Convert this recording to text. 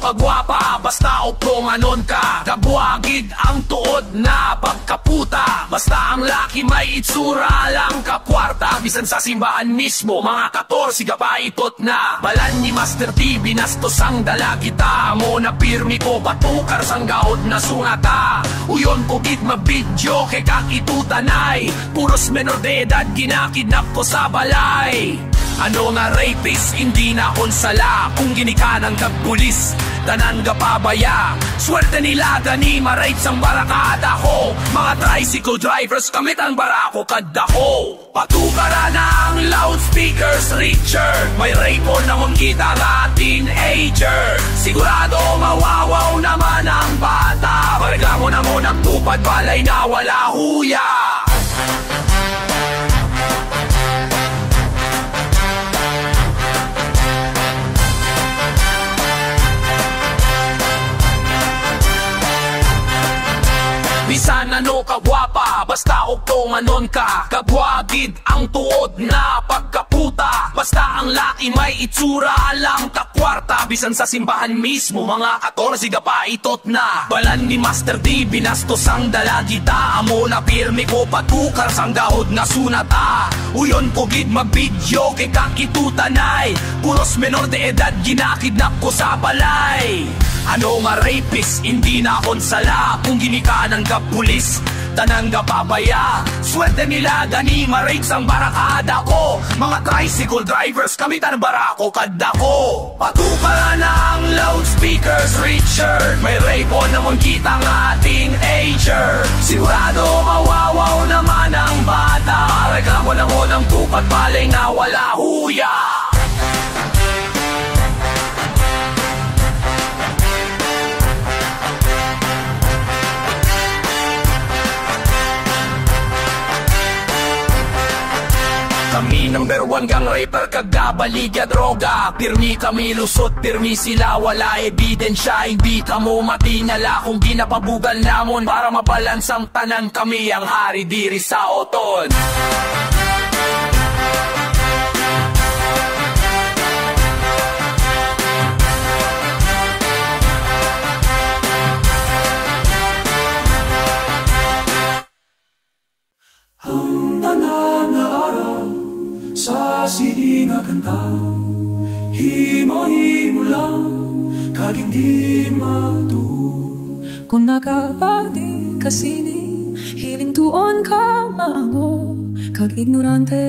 kagwapa, basta upong anon ka. Kabuagid ang tuod na pagkaputa, basta ang laki may itsura lang kapwarta. Bisan sa simbahan mismo, mga 14 gapaitot na. Balan ni Master T, binastos ang dala kita mo na pirmi ko, batukar sang gaot na sungata. Uyon ko git mabidyo kay kakitutanay, puros menor de edad ginakidnap ko sa balay. Ano nga rapist, hindi na konsala, kung ginikanan kag pulis, tanan ga pabaya. Swerte nila gani ma-rape sang barakada ko, mga tricycle drivers kamit ang barako kadako. Patukara na ang loudspeakers, Richard, may rape on na mong kita nga teenager. Sigurado mawawaw naman ang bata, pareklamo na mo nagtupad balay na wala huya. Bisan ano kagwapa, basta uktong anon ka. Kabwagid ang tuod na pagkaputa, basta ang laki may itsura lang kakwarta. Bisan sa simbahan mismo, mga 14 gapaitot na. Balan ni Master D, binastos ang dalagita mo na pirmi ko, patukar sang gaod na sunata. Uyon ko gid magbidyo kay kakitutanay, puros menor de edad ginakidnap ko sa balay. Ano nga rapist, hindi na konsala, kung ginikanan ka pulis, tanan ga pabaya. Swerte nila gani ma-rape sang barakada ko, mga tricycle drivers kamitan barako kadako. Patukara na ang loudspeakers, Richard, may rape on namon kita nga teenager. Sigurado mawawaw naman ang bata, reklamo na mo ng tupad balay na wala huya. Kami number 1 gang raper kagabaligya droga, pirmi kami lusot, pirmi sila wala ebidensya. Hindi kamo matingala kung ginapabugal namon, para mabalansang tanan kami ang hari diri sa oton. Ang tanan na araw sa sining nga kanta, himo-himo lang kag hindi matuon. Kung nakapagdi kasini, hiling tuon ka maango kag ignorante.